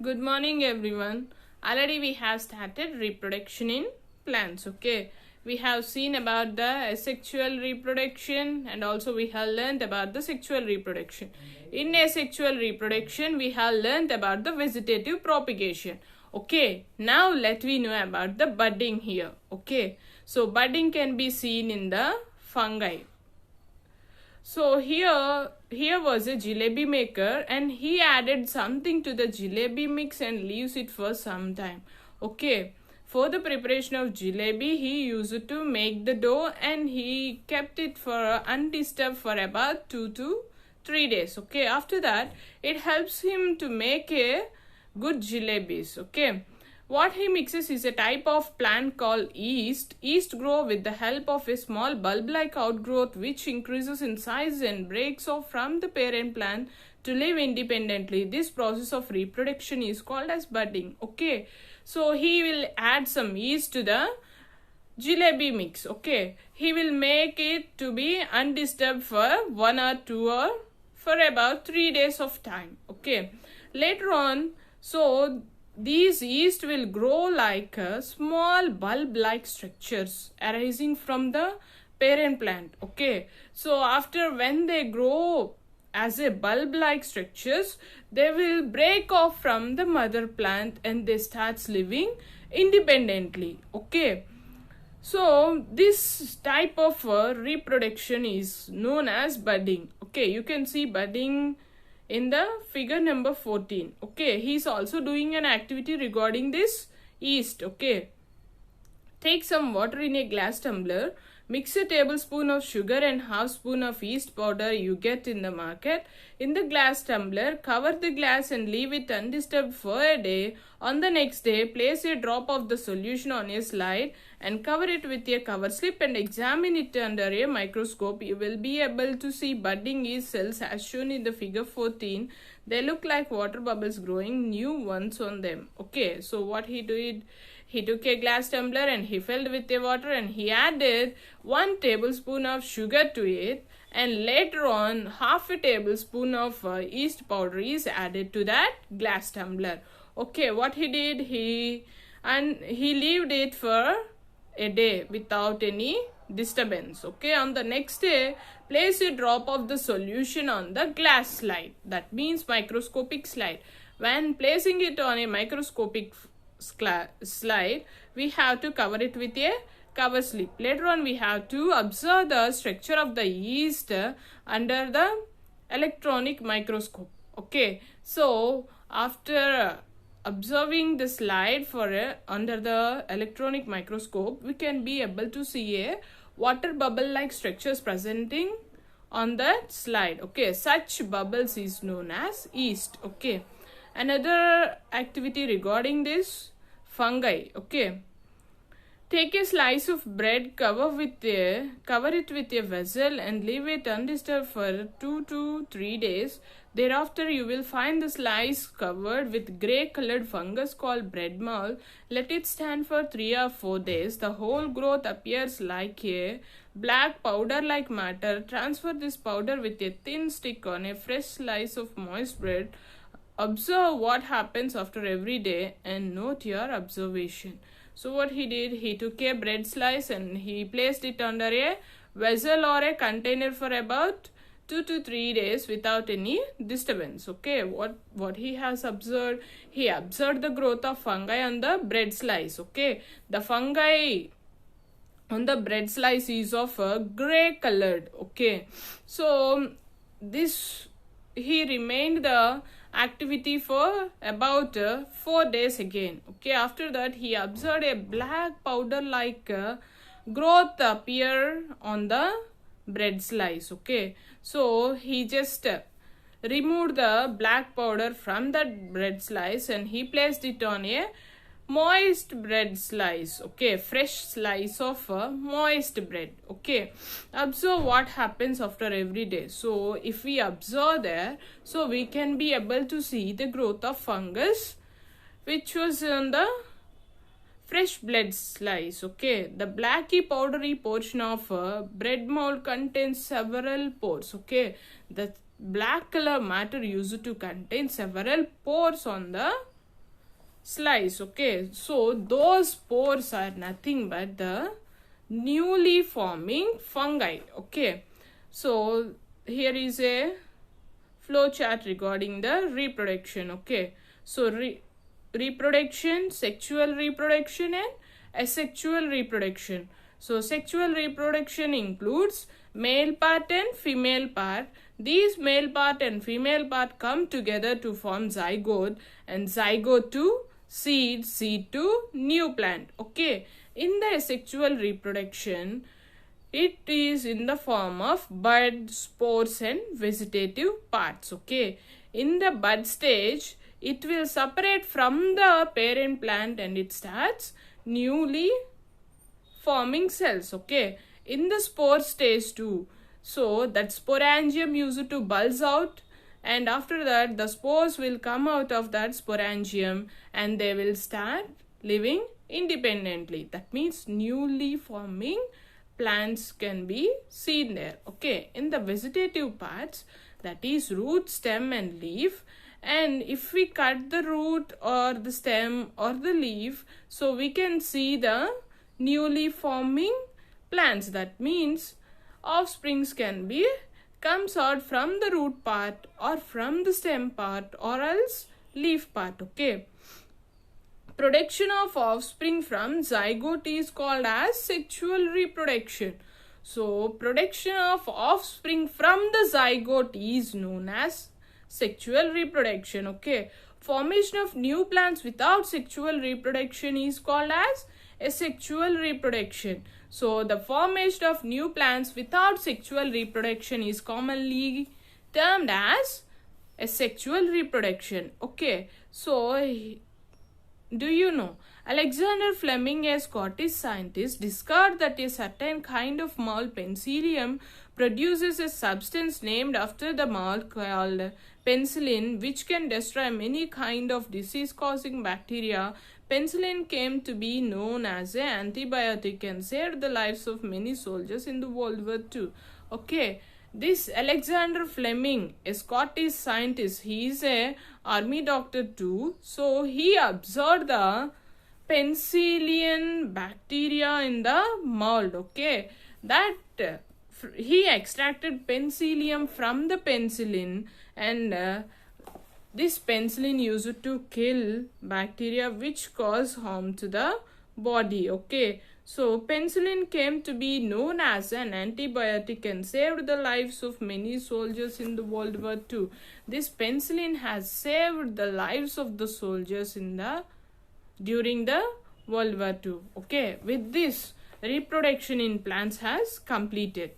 Good morning, everyone. Already we have started reproduction in plants. Okay, we have seen about the asexual reproduction and also we have learned about the sexual reproduction. In asexual reproduction, we have learned about the vegetative propagation. Okay, now let we know about the budding here. Okay, so budding can be seen in the fungi. So here was a jalebi maker and he added something to the jalebi mix and leaves it for some time. Okay. For the preparation of jalebi, he used to make the dough and he kept it for undisturbed for about 2 to 3 days. Okay. After that, it helps him to make a good jalebis. Okay. What he mixes is a type of plant called yeast. Yeast grow with the help of a small bulb-like outgrowth which increases in size and breaks off from the parent plant to live independently. This process of reproduction is called as budding. Okay, so he will add some yeast to the jalebi mix. Okay, he will make it to be undisturbed for 1 or 2 or for about 3 days of time. Okay, later on, so these yeast will grow like small bulb-like structures arising from the parent plant. Okay, so after when they grow as a bulb-like structures, they will break off from the mother plant and they start living independently. Okay, so this type of reproduction is known as budding. Okay, you can see budding in the figure number 14. Okay, he is also doing an activity regarding this yeast. Okay, take some water in a glass tumbler, mix a tablespoon of sugar and half spoon of yeast powder you get in the market in the glass tumbler. Cover the glass and leave it undisturbed for a day. On the next day, place a drop of the solution on a slide and cover it with a cover slip and examine it under a microscope. You will be able to see budding yeast cells as shown in the figure 14. They look like water bubbles growing new ones on them. Okay, so what he did, he took a glass tumbler and he filled with the water and he added 1 tablespoon of sugar to it, and later on half a tablespoon of yeast powder is added to that glass tumbler. Okay, what he did, he leaved it for a day without any disturbance. Okay, on the next day, place a drop of the solution on the glass slide, that means microscopic slide. When placing it on a microscopic slide, we have to cover it with a cover slip. Later on, we have to observe the structure of the yeast under the electronic microscope. Okay, so after observing the slide for under the electronic microscope, we can be able to see a water bubble like structures presenting on that slide. Okay, such bubbles is known as yeast. Okay, another activity regarding this fungi. Okay, take a slice of bread, cover it with a vessel and leave it undisturbed for 2 to 3 days. Thereafter, you will find the slice covered with grey colored fungus called bread mold. Let it stand for 3 or 4 days. The whole growth appears like a black powder like matter. Transfer this powder with a thin stick on a fresh slice of moist bread. Observe what happens after every day and note your observation. So what he did, he took a bread slice and he placed it under a vessel or a container for about 2 to 3 days without any disturbance. Okay, what he has observed, he observed the growth of fungi on the bread slice. Okay, the fungi on the bread slice is of grey colored. Okay, so this he remained the activity for about 4 days again. Okay, after that he observed a black powder like growth appear on the bread slice. Okay, so he just removed the black powder from that bread slice and he placed it on a moist bread slice. Okay, fresh slice of moist bread. Okay, observe what happens after every day. So if we observe there, so we can be able to see the growth of fungus which was on the fresh bread slice. Okay, the blacky powdery portion of bread mold contains several pores. Okay, the black color matter used to contain several pores on the slice. Okay, so those spores are nothing but the newly forming fungi. Okay, so here is a flow chart regarding the reproduction. Okay, so reproduction, sexual reproduction and asexual reproduction. So sexual reproduction includes male part and female part. These male part and female part come together to form zygote, and zygote to seed, seed to new plant. Okay, in the asexual reproduction, it is in the form of bud, spores and vegetative parts. Okay, in the bud stage, it will separate from the parent plant and it starts newly forming cells. Okay, in the spore stage too, so that sporangium used to bulge out, and after that the spores will come out of that sporangium and they will start living independently. That means newly forming plants can be seen there. Okay, in the vegetative parts, that is root, stem and leaf, and if we cut the root or the stem or the leaf, so we can see the newly forming plants. That means offsprings can be comes out from the root part or from the stem part or else leaf part. Okay, production of offspring from zygote is called as sexual reproduction. So production of offspring from the zygote is known as sexual reproduction. Okay, formation of new plants without sexual reproduction is called as asexual reproduction. So the formation of new plants without sexual reproduction is commonly termed as asexual reproduction. Okay, so do you know Alexander Fleming, a Scottish scientist, discovered that a certain kind of mold, Penicillium, produces a substance named after the mold called penicillin, which can destroy many kind of disease-causing bacteria. Penicillin came to be known as an antibiotic and saved the lives of many soldiers in the World War II. Okay, this Alexander Fleming, a Scottish scientist, he is a army doctor too. So he observed the penicillium bacteria in the mold. Okay, that he extracted penicillium from the penicillin, and this penicillin used to kill bacteria which cause harm to the body. Okay, so penicillin came to be known as an antibiotic and saved the lives of many soldiers in the World War II. This penicillin has saved the lives of the soldiers during the World War II. Okay, with this, reproduction in plants has completed.